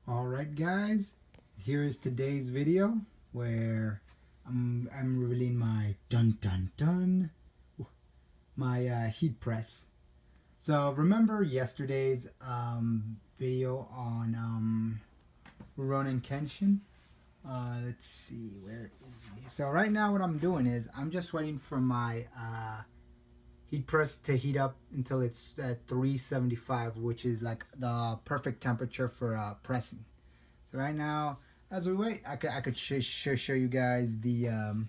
Alright guys, here is today's video where I'm revealing my my heat press. So remember yesterday's video on Rurouni Kenshin? Let's see, where is he? So right now what I'm doing is I'm just waiting for my heat press to heat up until it's at 375, which is like the perfect temperature for pressing. So right now, as we wait, I could show you guys the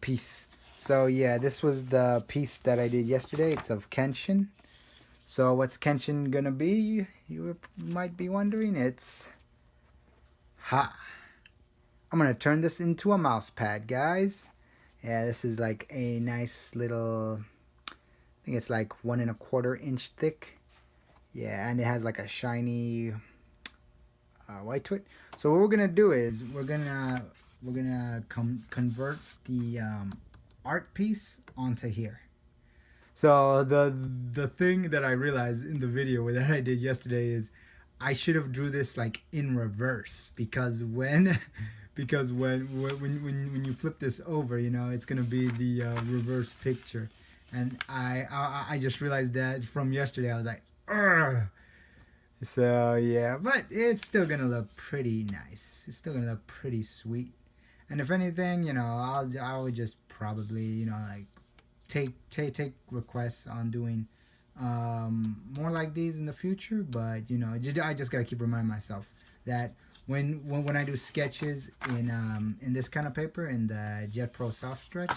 piece. So yeah, this was the piece that I did yesterday. It's of Kenshin. So what's Kenshin gonna be? You might be wondering. It's I'm gonna turn this into a mouse pad, guys. Yeah, this is like a nice little, I think it's like 1¼ inch thick. Yeah, and it has like a shiny white to it. So what we're gonna do is we're gonna convert the art piece onto here. So the thing that I realized in the video that I did yesterday is I should have drew this like in reverse, because when when you flip this over, you know, it's gonna be the reverse picture. And I just realized that from yesterday. I was like, ugh. So yeah, but it's still gonna look pretty nice. It's still gonna look pretty sweet. And if anything, you know, I'll just probably, you know, like take requests on doing more like these in the future. But you know, I just gotta keep reminding myself that when I do sketches in this kind of paper, in the Jet Pro Soft Stretch,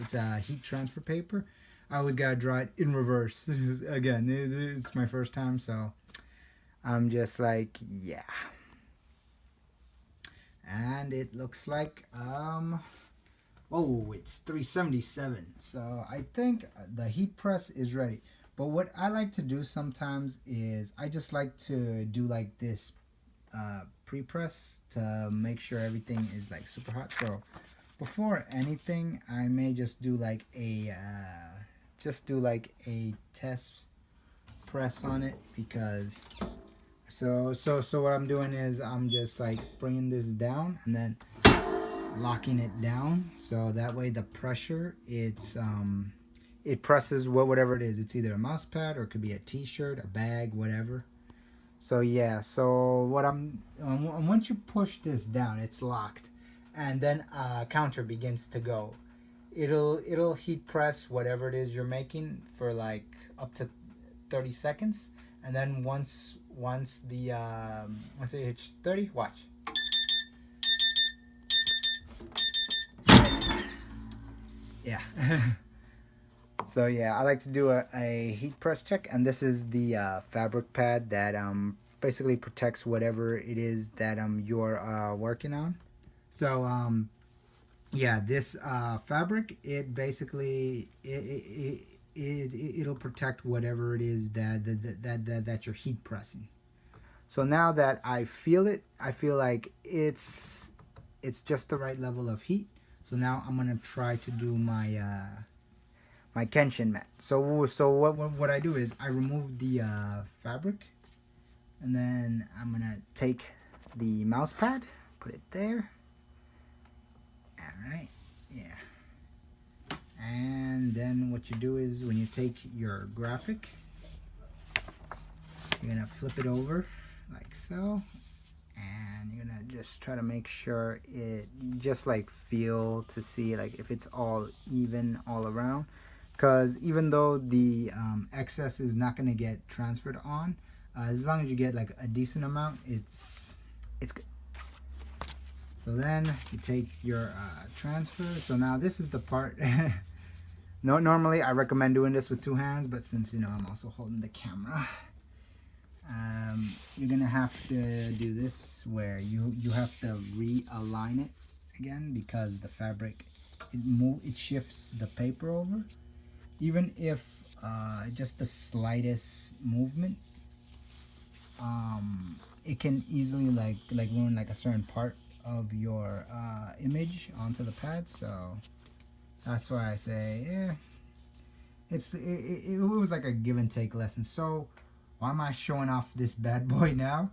it's a heat transfer paper. I always gotta draw it in reverse. Again, it's my first time, so I'm just like, yeah. And it looks like oh, it's 377. So I think the heat press is ready. But what I like to do sometimes is I just like to do like this pre-press to make sure everything is like super hot. So before anything, I may just do like a test press on it, because so what I'm doing is I'm just like bringing this down and then locking it down, so that way the pressure, it presses whatever it is. It's either a mouse pad or it could be a t-shirt, a bag, whatever. So yeah, so what once you push this down, it's locked, and then counter begins to go. It'll heat press whatever it is you're making for like up to 30 seconds, and then once it hits 30, watch. Yeah. So yeah, I like to do a heat press check, and this is the fabric pad that basically protects whatever it is that you're working on. So yeah, this fabric, it basically it'll protect whatever it is that you're heat pressing. So now that I feel it, I feel like it's just the right level of heat. So now I'm gonna try to do my my Kenshin mat. So what I do is I remove the fabric, and then I'm gonna take the mouse pad, put it there. Alright, yeah. And then what you do is when you take your graphic, you're gonna flip it over like so, and you're gonna just try to make sure it just like feel to see like if it's all even all around, because even though the excess is not gonna get transferred on, as long as you get like a decent amount, it's good. So then you take your transfer. So now this is the part. No, normally I recommend doing this with 2 hands, but since, you know, I'm also holding the camera, you're gonna have to do this where you have to realign it again, because the fabric, it shifts the paper over. Even if just the slightest movement, it can easily like ruin like a certain part of your image onto the pad. So that's why I say, yeah, it was like a give and take lesson. So why am I showing off this bad boy now?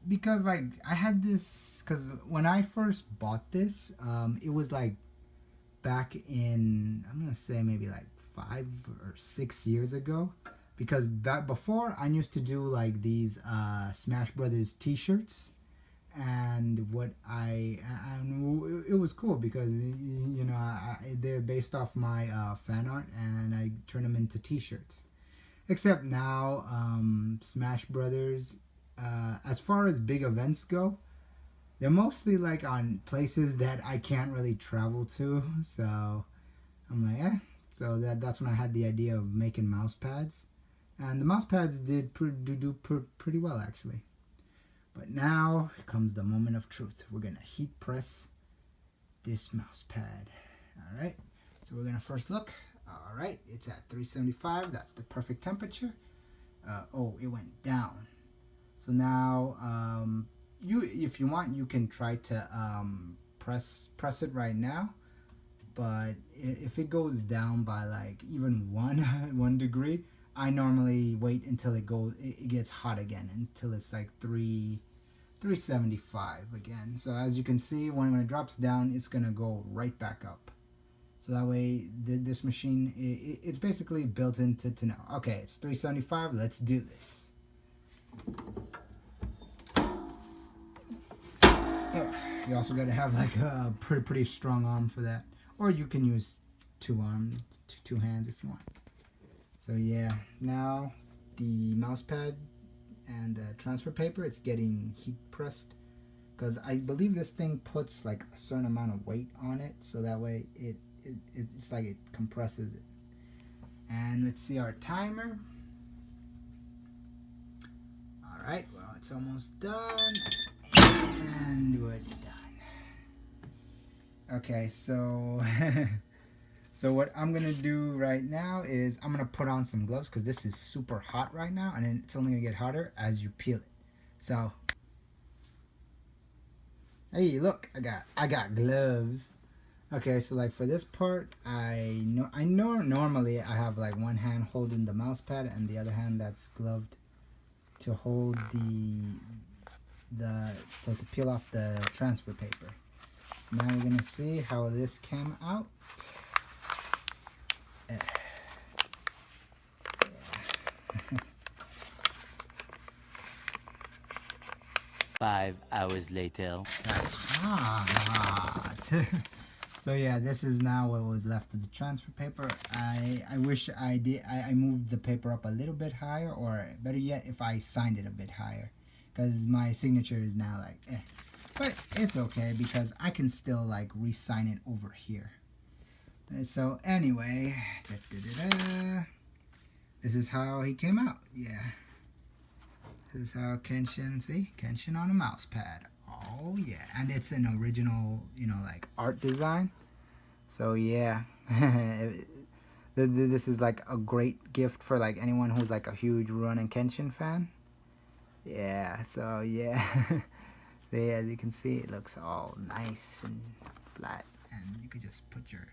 Because like I had this, because when I first bought this, it was like back in, I'm gonna say maybe like 5 or 6 years ago, because back before I used to do like these Smash Brothers T-shirts, and what and it was cool because you know they're based off my fan art, and I turn them into T-shirts. Except now, Smash Brothers, as far as big events go, they're mostly like on places that I can't really travel to. So I'm like, eh. So that's when I had the idea of making mouse pads, and the mouse pads did pretty well actually. But now comes the moment of truth. We're gonna heat press this mouse pad. All right. So we're gonna first look. All right, it's at 375. That's the perfect temperature. Oh, it went down. So now, if you want, you can try to press it right now. But if it goes down by like even one 1 degree, I normally wait until it gets hot again, until it's like 375 again. So as you can see, when it drops down, it's gonna go right back up. So that way, this machine, it's basically built into to know, okay, it's 375, let's do this. Oh, you also got to have like a pretty strong arm for that. Or you can use two hands if you want. So yeah, now the mouse pad and the transfer paper, it's getting heat pressed. Because I believe this thing puts like a certain amount of weight on it, so that way it's like it compresses it. And let's see our timer. All right, well, it's almost done, and it's done. Okay, so so what I'm gonna do right now is I'm gonna put on some gloves because this is super hot right now, and then it's only gonna get hotter as you peel it. So hey, look, I got gloves. Okay, so like for this part, I know normally I have like one hand holding the mouse pad and the other hand that's gloved to hold to peel off the transfer paper. Now we're gonna see how this came out. 5 hours later. Hot. So yeah, this is now what was left of the transfer paper. I wish I moved the paper up a little bit higher, or better yet, if I signed it a bit higher, because my signature is now like eh. But it's okay because I can still like re-sign it over here. So anyway, this is how he came out. Yeah. This is how Kenshin on a mouse pad. Oh yeah, and it's an original, like art design. So yeah, this is like a great gift for like anyone who's like a huge Rurouni Kenshin fan. Yeah, so yeah, so yeah, as you can see, it looks all nice and flat, and you can just put your,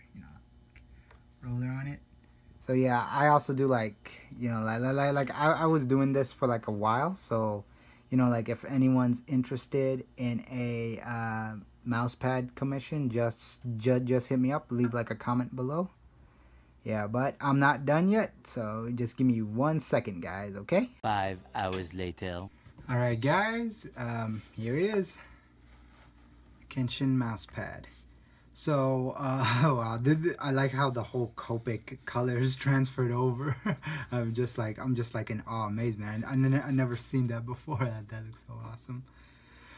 roller on it. So yeah, I also do like, I was doing this for like a while. So, like if anyone's interested in a mouse pad commission, just hit me up. Leave like a comment below. Yeah, but I'm not done yet. So just give me 1 second, guys. Okay. 5 hours later. All right, guys. Here he is. Kenshin mouse pad. So, wow, I like how the whole Copic colors transferred over. I'm just like in awe, amazement. I never seen that before. That looks so awesome.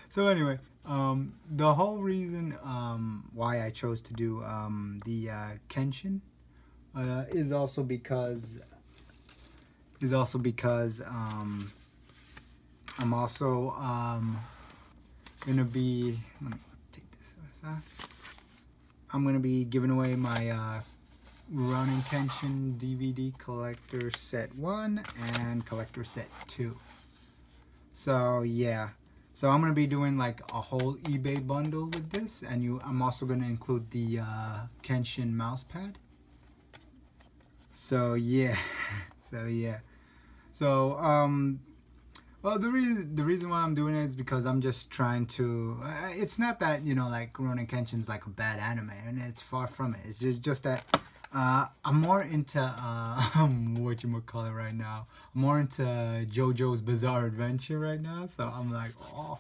So anyway, the whole reason why I chose to do the Kenshin is also because I'm also gonna be. Let me take this aside. I'm going to be giving away my Rurouni Kenshin DVD Collector Set 1 and Collector Set 2. So, yeah. So, I'm going to be doing like a whole eBay bundle with this. And I'm also going to include the Kenshin mousepad. So, yeah. So, Well, the reason why I'm doing it is because I'm just trying to. It's not that like Rurouni Kenshin's like a bad anime, and it's far from it. It's just that I'm more into what you call it right now. I'm more into JoJo's Bizarre Adventure right now. So I'm like, oh.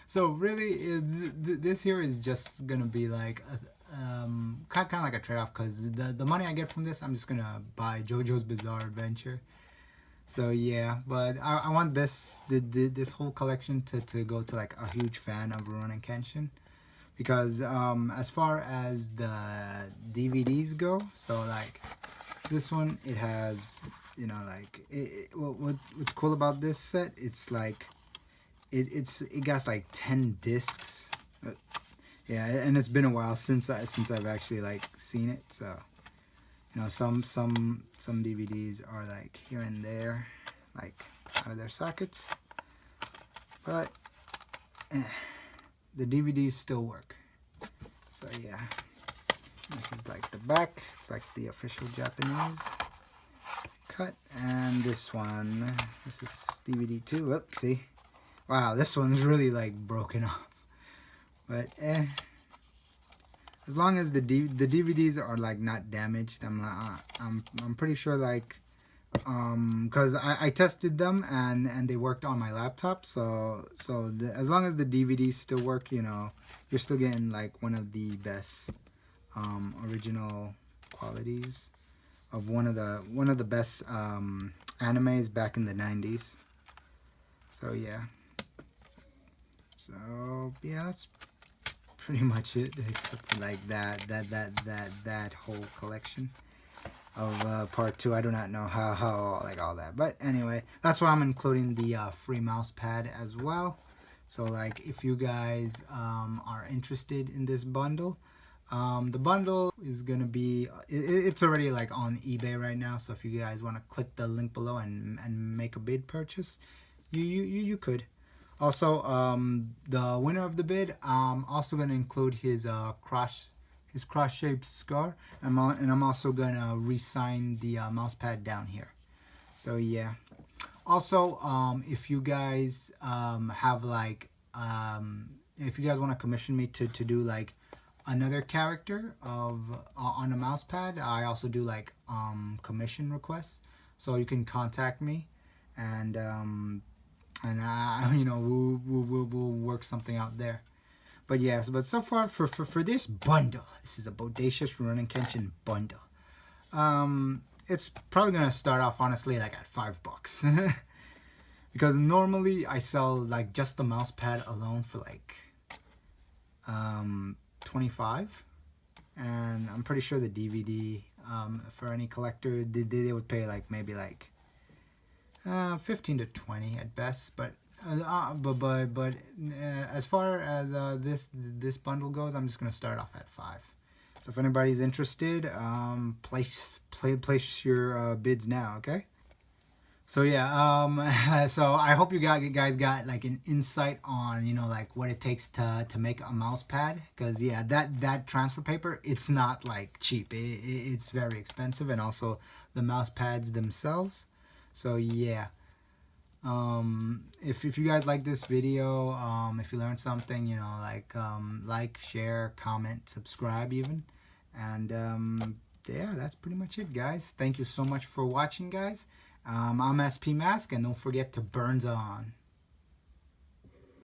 So really, this here is just gonna be like kind of like a trade off because the money I get from this, I'm just gonna buy JoJo's Bizarre Adventure. So yeah, but I want this whole collection to go to like a huge fan of Rurouni Kenshin because as far as the DVDs go, so like this one it has like what's cool about this set, it's like it got like 10 discs. Yeah, and it's been a while since I've actually like seen it, so some DVDs are like here and there, like out of their sockets, but the DVDs still work. So yeah, this is like the back. It's like the official Japanese cut, and this is DVD 2. Whoop, see, wow, this one's really like broken off, but as long as the DVDs are like not damaged, I'm pretty sure, like because I tested them and they worked on my laptop, so as long as the DVDs still work, you're still getting like one of the best original qualities of one of the best animes back in the 90s. So yeah, that's pretty much it, except for like that whole collection of part 2. I do not know how like all that, but anyway, that's why I'm including the free mouse pad as well. So like if you guys are interested in this bundle, the bundle is gonna be it's already like on eBay right now, so if you guys want to click the link below and make a bid purchase, you could. Also, the winner of the bid, I'm also gonna include his cross-shaped scar, and I'm also gonna re-sign the mouse pad down here. So yeah. Also, if you guys have like, if you guys want to commission me to do like another character on a mouse pad, I also do like commission requests. So you can contact me, and we'll work something out there. But yes, but so far for this bundle, this is a bodacious Rurouni Kenshin bundle. It's probably gonna start off honestly like at $5 because normally I sell like just the mouse pad alone for like 25, and I'm pretty sure the DVD for any collector they would pay like maybe like 15 to 20 at best, but as far as this bundle goes, I'm just gonna start off at 5. So if anybody's interested, place your bids now, okay? So yeah, so I hope you guys got like an insight on like what it takes to make a mouse pad, because yeah, that transfer paper, it's not like cheap. It's very expensive, and also the mouse pads themselves. So yeah, if you guys like this video, if you learned something, like, share, comment, subscribe even, and yeah, that's pretty much it, guys. Thank you so much for watching, guys. I'm SP Mask, and don't forget to burns on.